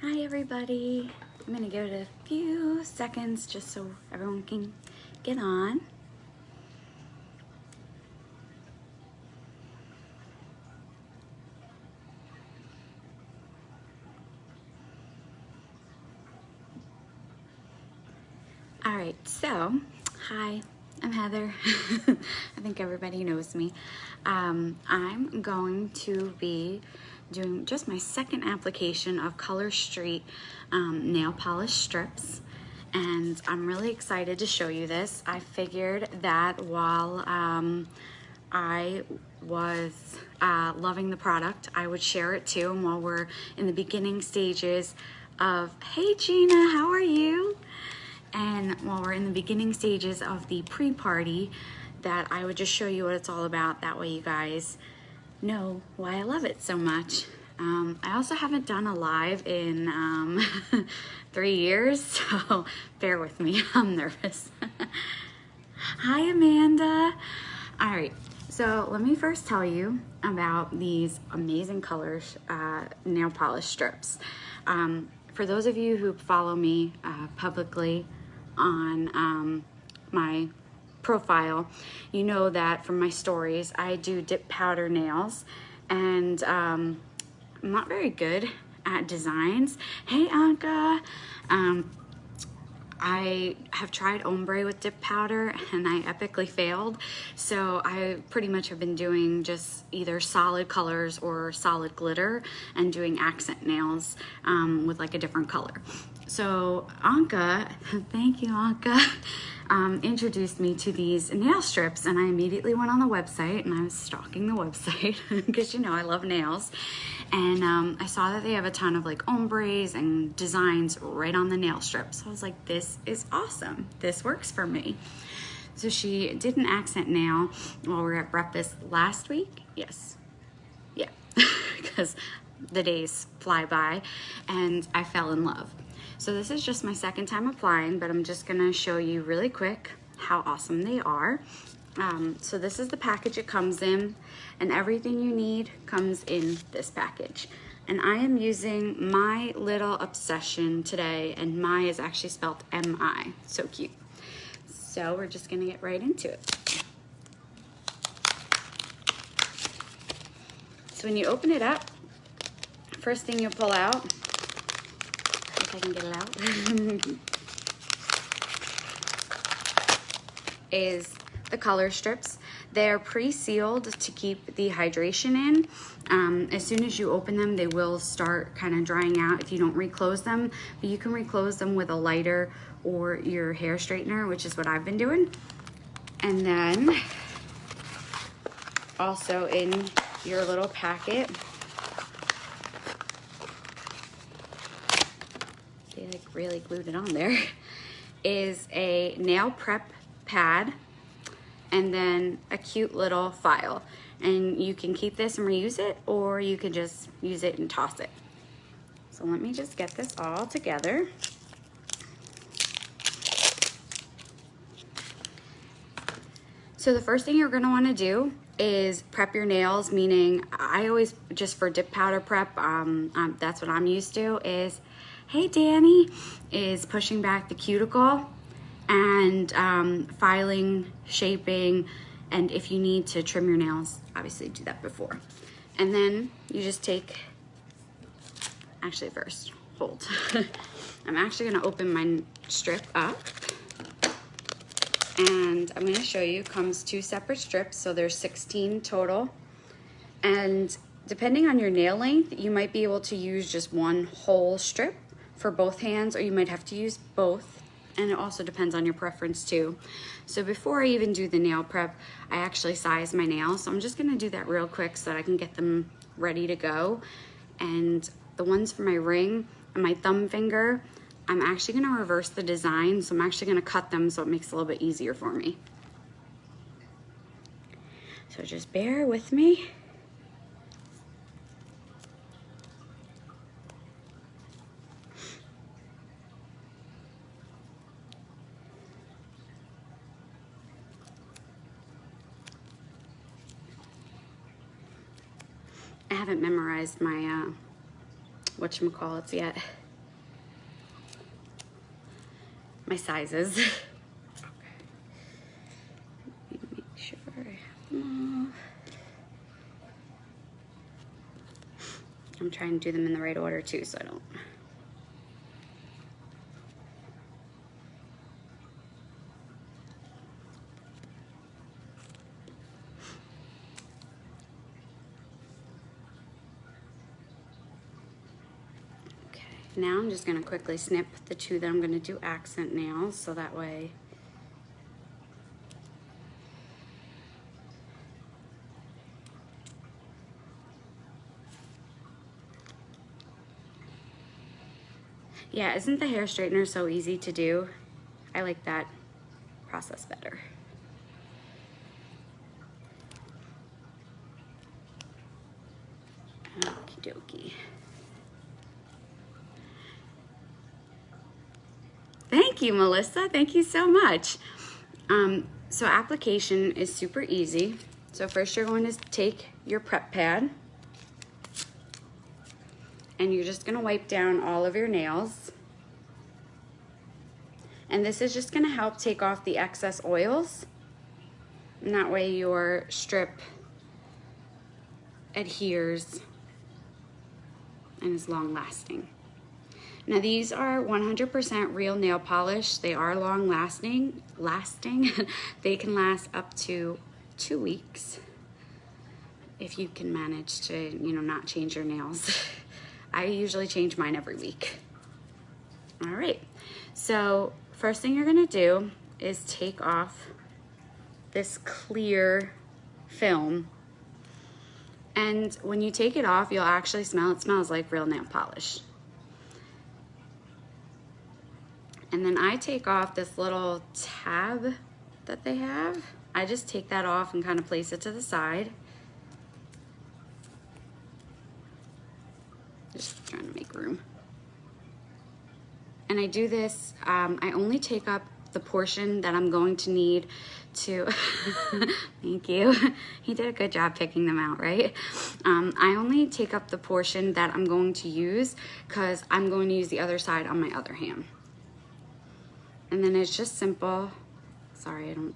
Hi everybody. I'm gonna give it a few seconds just so everyone can get on. All right, so hi, I'm Heather. I think everybody knows me. I'm going to be doing just my second application of Colorstreet nail polish strips, and I'm really excited to show you this. I figured that while I was loving the product, I would share it too, and while we're in the beginning stages of, hey Gina, how are you? And while we're in the beginning stages of the pre-party, that I would just show you what it's all about. That way you guys know why I love it so much. I also haven't done a live in 3 years, so bear with me, I'm nervous. Hi, Amanda. All right, so let me first tell you about these amazing colors nail polish strips. For those of you who follow me publicly on my profile, you know that from my stories, I do dip powder nails, and I'm not very good at designs. Hey, Anka. I have tried ombre with dip powder and I epically failed. So I pretty much have been doing just either solid colors or solid glitter and doing accent nails with like a different color. So Anka, thank you Anka, introduced me to these nail strips, and I immediately went on the website and I was stalking the website because you know I love nails. And I saw that they have a ton of like ombres and designs right on the nail strip. So I was like, this is awesome. This works for me. So she did an accent nail while we were at breakfast last week. Yes. Yeah. Because the days fly by, and I fell in love. So this is just my second time applying, but I'm just gonna show you really quick how awesome they are. So this is the package it comes in, and everything you need comes in this package. And I am using My Little Obsession today, and My is actually spelled M-I. So cute. So we're just gonna get right into it. So when you open it up, first thing you'll pull out, if I can get it out, is the color strips. They're pre-sealed to keep the hydration in. As soon as you open them, they will start kind of drying out if you don't reclose them, but you can reclose them with a lighter or your hair straightener, which is what I've been doing. And then also in your little packet, they like really glued it on there, is a nail prep pad, and then a cute little file. And you can keep this and reuse it, or you can just use it and toss it. So let me just get this all together. So the first thing you're gonna wanna do is prep your nails, meaning I always, just for dip powder prep, that's what I'm used to, is, hey Danny, is pushing back the cuticle and filing, shaping, and if you need to trim your nails, obviously do that before. And then you just take, actually first, hold. I'm actually gonna open my strip up, and I'm gonna show you, comes 2 separate strips, so there's 16 total. And depending on your nail length, you might be able to use just one whole strip for both hands, or you might have to use both. And it also depends on your preference too. So before I even do the nail prep, I actually size my nails. So I'm just gonna do that real quick so that I can get them ready to go. And the ones for my ring and my thumb finger, I'm actually gonna reverse the design. So I'm actually gonna cut them so it makes it a little bit easier for me. So just bear with me. I haven't memorized my whatchamacallits yet. my sizes. Okay. Let me make sure I have them all. I'm trying to do them in the right order too, so I don't. Okay, now I'm just gonna quickly snip the two that I'm gonna do accent nails, so that way yeah, isn't the hair straightener so easy to do? I like that process better. Okie dokie. Thank you, Melissa. Thank you so much. So application is super easy. So first you're going to take your prep pad and you're just going to wipe down all of your nails. And this is just going to help take off the excess oils. And that way your strip adheres and is long lasting. Now these are 100% real nail polish. They are long lasting. They can last up to 2 weeks if you can manage to, you know, not change your nails. I usually change mine every week. All right, so first thing you're gonna do is take off this clear film. And when you take it off, you'll actually smell, it smells like real nail polish. And then I take off this little tab that they have. I just take that off and kind of place it to the side. Just trying to make room. And I do this, I only take up the portion that I'm going to need to, thank you. He did a good job picking them out, right? I only take up the portion that I'm going to use because I'm going to use the other side on my other hand. And then it's just simple. Sorry, I don't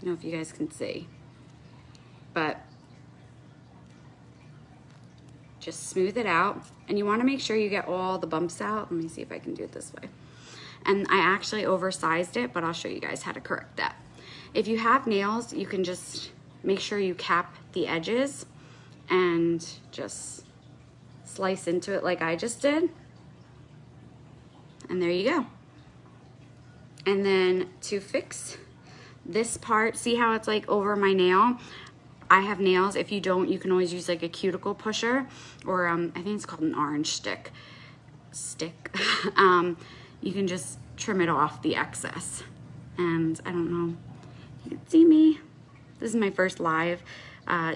know if you guys can see, but just smooth it out. And you want to make sure you get all the bumps out. Let me see if I can do it this way. And I actually oversized it, but I'll show you guys how to correct that. If you have nails, you can just make sure you cap the edges and just slice into it like I just did. And there you go. And then to fix this part, see how it's like over my nail? I have nails. If you don't, you can always use like a cuticle pusher, or I think it's called an orange stick. You can just trim it off the excess. And I don't know, you can see me. This is my first live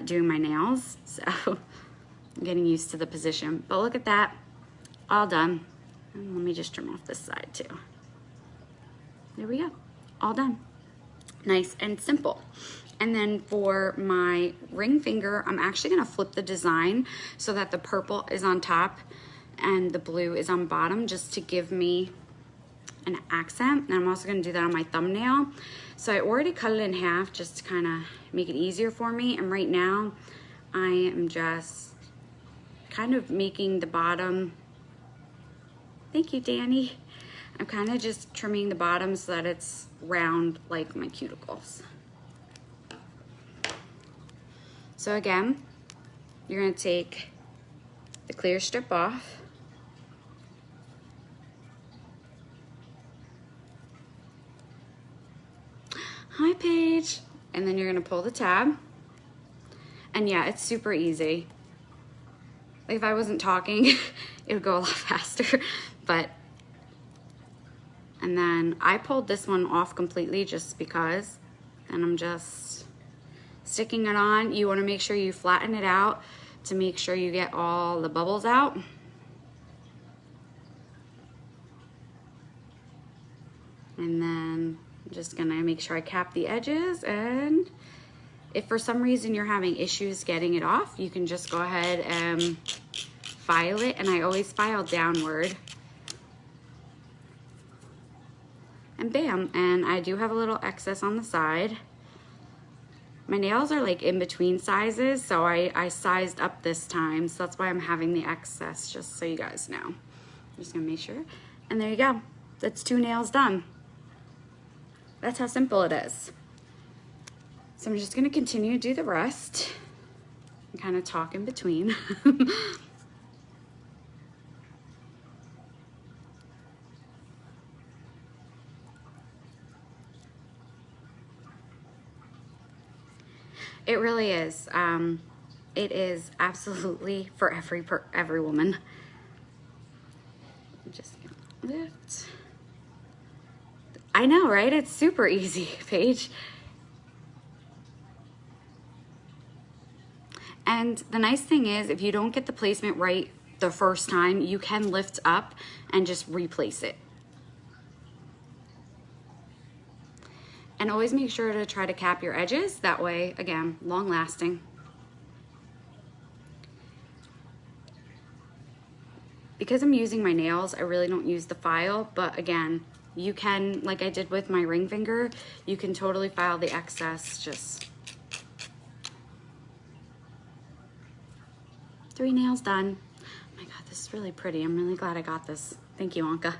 doing my nails, so I'm getting used to the position. But look at that, all done. And let me just trim off this side too. There we go, all done. Nice and simple. And then for my ring finger, I'm actually gonna flip the design so that the purple is on top and the blue is on bottom, just to give me an accent. And I'm also gonna do that on my thumbnail. So I already cut it in half just to kind of make it easier for me. And right now I am just kind of making the bottom, thank you, Danny. I'm kind of just trimming the bottom so that it's round like my cuticles. So again, you're gonna take the clear strip off. Hi, Paige. And then you're gonna pull the tab. And yeah, it's super easy. Like if I wasn't talking, it would go a lot faster, but. And then I pulled this one off completely just because, and I'm just sticking it on. You wanna make sure you flatten it out to make sure you get all the bubbles out. And then I'm just gonna make sure I cap the edges, and if for some reason you're having issues getting it off, you can just go ahead and file it, and I always file downward. and bam. And I do have a little excess on the side. My nails are like in between sizes, so I sized up this time, so that's why I'm having the excess, just so you guys know. I'm just gonna make sure. And there you go. That's 2 nails done. That's how simple it is. So I'm just gonna continue to do the rest and kind of talk in between. It really is. It is absolutely for every woman. I'm just gonna lift. I know, right? It's super easy, Paige. And the nice thing is, if you don't get the placement right the first time, you can lift up and just replace it. And always make sure to try to cap your edges. That way, again, long lasting. Because I'm using my nails, I really don't use the file, but again, you can, like I did with my ring finger, you can totally file the excess. Just 3 nails done. Oh my God, this is really pretty. I'm really glad I got this. Thank you, Anka.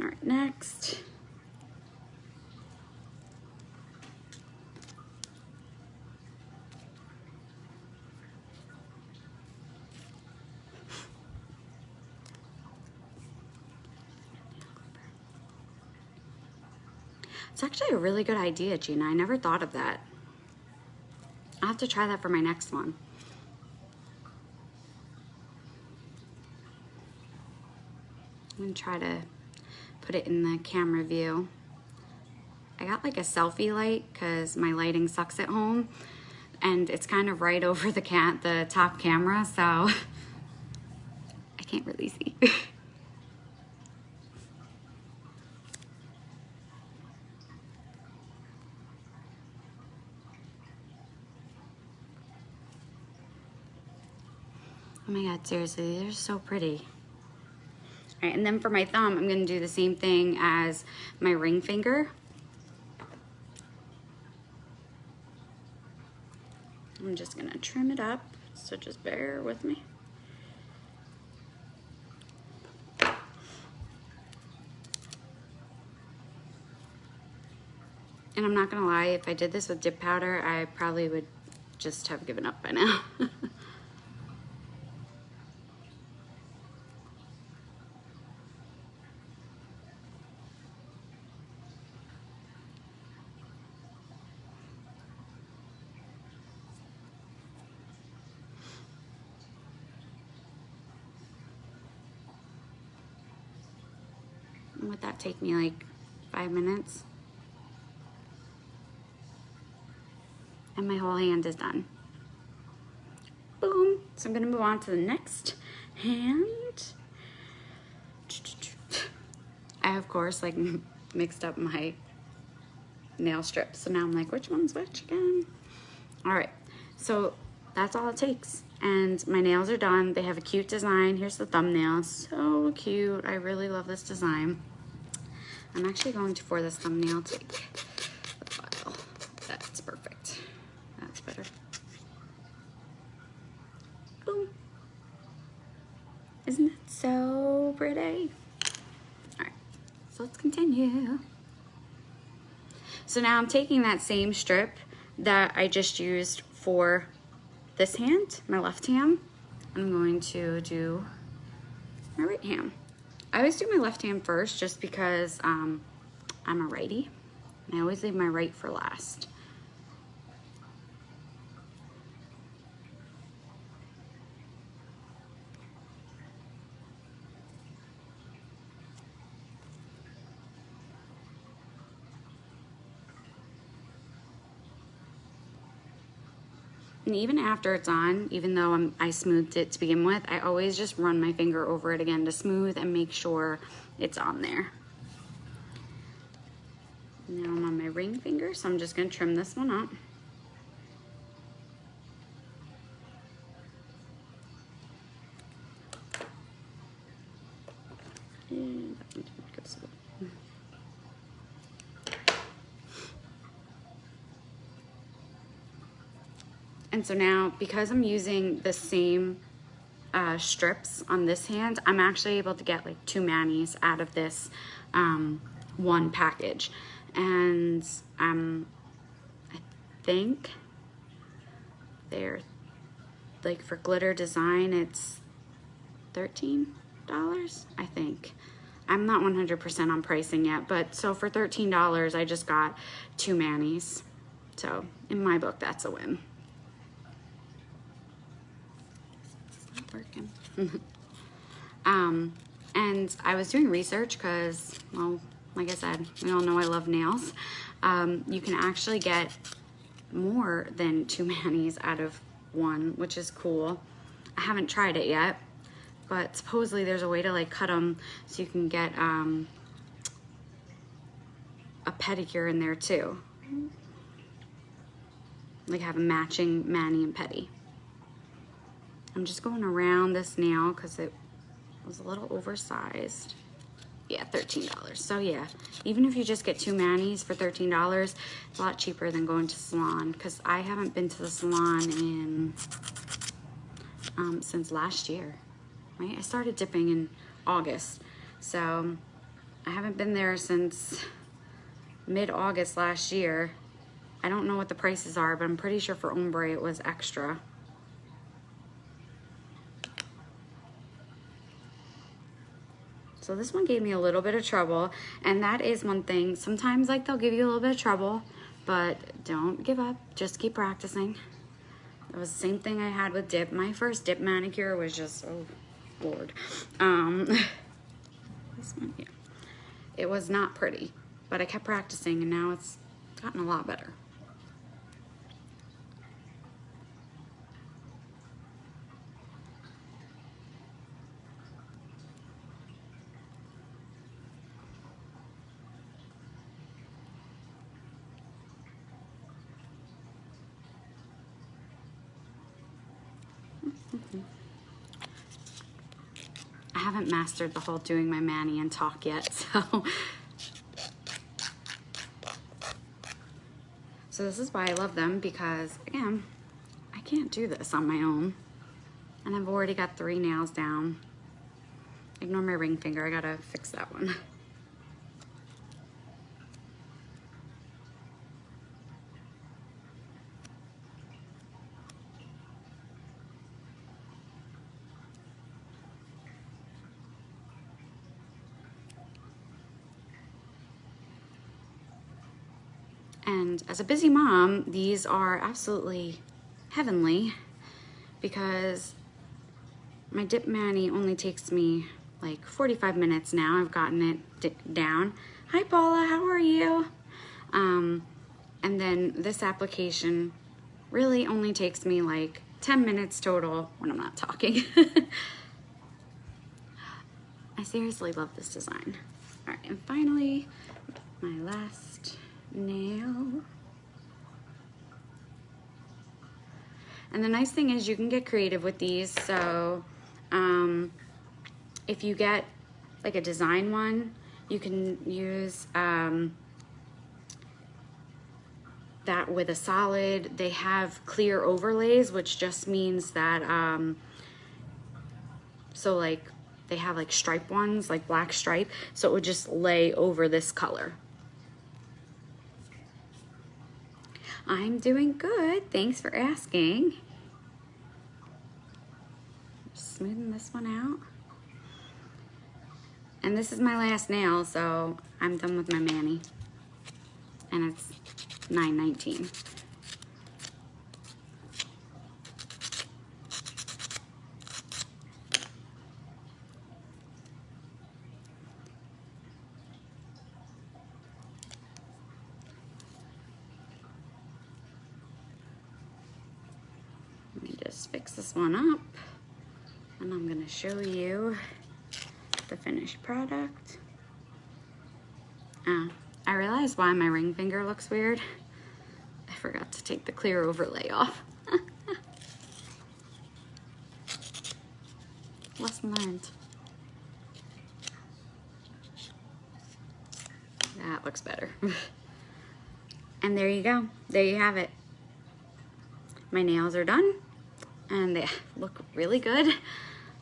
All right, next. It's actually a really good idea, Gina. I never thought of that. I'll have to try that for my next one. I'm gonna try to put it in the camera view. I got like a selfie light because my lighting sucks at home, and it's kind of right over the top camera, so I can't really see. Oh my God, seriously, they're so pretty. All right, and then for my thumb, I'm gonna do the same thing as my ring finger. I'm just gonna trim it up, so just bear with me. And I'm not gonna lie, if I did this with dip powder, I probably would just have given up by now. Would that take me like 5 minutes? And my whole hand is done. Boom. So I'm gonna move on to the next hand. I, of course, like mixed up my nail strips. So now I'm like, which one's which again? All right, so that's all it takes. And my nails are done. They have a cute design. Here's the thumbnail, so cute. I really love this design. I'm actually going to, for this thumbnail, take the file. That's perfect. That's better. Boom. Isn't it so pretty? All right, so let's continue. So now I'm taking that same strip that I just used for this hand, my left hand. I'm going to do my right hand. I always do my left hand first just because I'm a righty. And I always leave my right for last. And even after it's on, even though I smoothed it to begin with, I always just run my finger over it again to smooth and make sure it's on there. Now I'm on my ring finger, so I'm just gonna trim this one up. And that one goes away. And so now, because I'm using the same strips on this hand, I'm actually able to get like 2 manis out of this one package. And I think they're like, for glitter design, it's $13, I think. I'm not 100% on pricing yet, but so for $13, I just got 2 manis. So in my book, that's a win. It's not working. And I was doing research because, well, like I said, we all know I love nails. You can actually get more than 2 manis out of one, which is cool. I haven't tried it yet, but supposedly there's a way to like cut them so you can get a pedicure in there too. Like have a matching mani and pedi. I'm just going around this nail because it was a little oversized. Yeah, $13. So yeah, even if you just get 2 manis for $13, it's a lot cheaper than going to salon, because I haven't been to the salon in since last year. Right? I started dipping in August, so I haven't been there since mid-August last year. I don't know what the prices are, but I'm pretty sure for ombre it was extra. So this one gave me a little bit of trouble, and that is one thing. Sometimes like they'll give you a little bit of trouble, but don't give up. Just keep practicing. It was the same thing I had with dip. My first dip manicure was just, oh Lord. This one, yeah. It was not pretty, but I kept practicing, and now it's gotten a lot better. I haven't mastered the whole doing my mani and talk yet, so this is why I love them, because again, I can't do this on my own, and I've already got 3 nails down. Ignore my ring finger, I gotta fix that one. And as a busy mom, these are absolutely heavenly, because my dip mani only takes me like 45 minutes now. I've gotten it down. Hi Paula, how are you? And then this application really only takes me like 10 minutes total when I'm not talking. I seriously love this design. All right, and finally, my last nail. And the nice thing is you can get creative with these. So if you get like a design one, you can use that with a solid. They have clear overlays, which just means that so like they have like stripe ones, like black stripe, so it would just lay over this color. I'm doing good, thanks for asking. Just smoothing this one out. And this is my last nail, so I'm done with my mani. And it's $9.19. Let me just fix this one up, and I'm gonna show you the finished product. I realized why my ring finger looks weird. I forgot to take the clear overlay off. Lesson learned. That looks better. And there you go. There you have it. my nails are done and they look really good.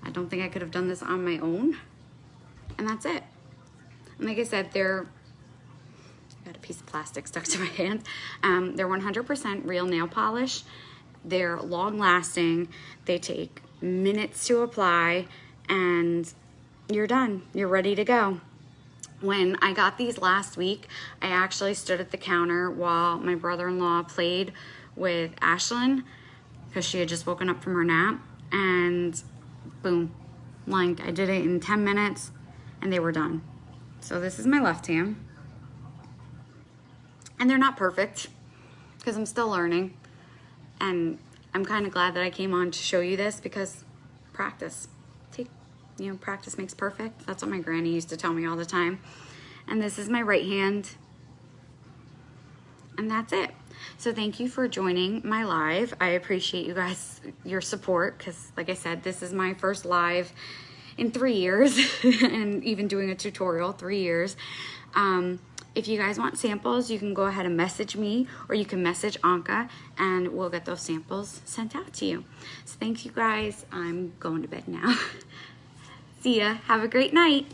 I don't think I could have done this on my own. And that's it. And like I said, got a piece of plastic stuck to my hand. They're 100% real nail polish. They're long lasting. They take minutes to apply and you're done. You're ready to go. When I got these last week, I actually stood at the counter while my brother-in-law played with Ashlyn because she had just woken up from her nap, and boom, like I did it in 10 minutes and they were done. So this is my left hand. And they're not perfect because I'm still learning. And I'm kind of glad that I came on to show you this because practice. Practice makes perfect. That's what my granny used to tell me all the time. And this is my right hand. And that's it. So thank you for joining my live. I appreciate you guys, your support, because like I said, this is my first live in 3 years and even doing a tutorial, 3 years. If you guys want samples, you can go ahead and message me, or you can message Anka and we'll get those samples sent out to you. So thank you guys. I'm going to bed now. See ya. Have a great night.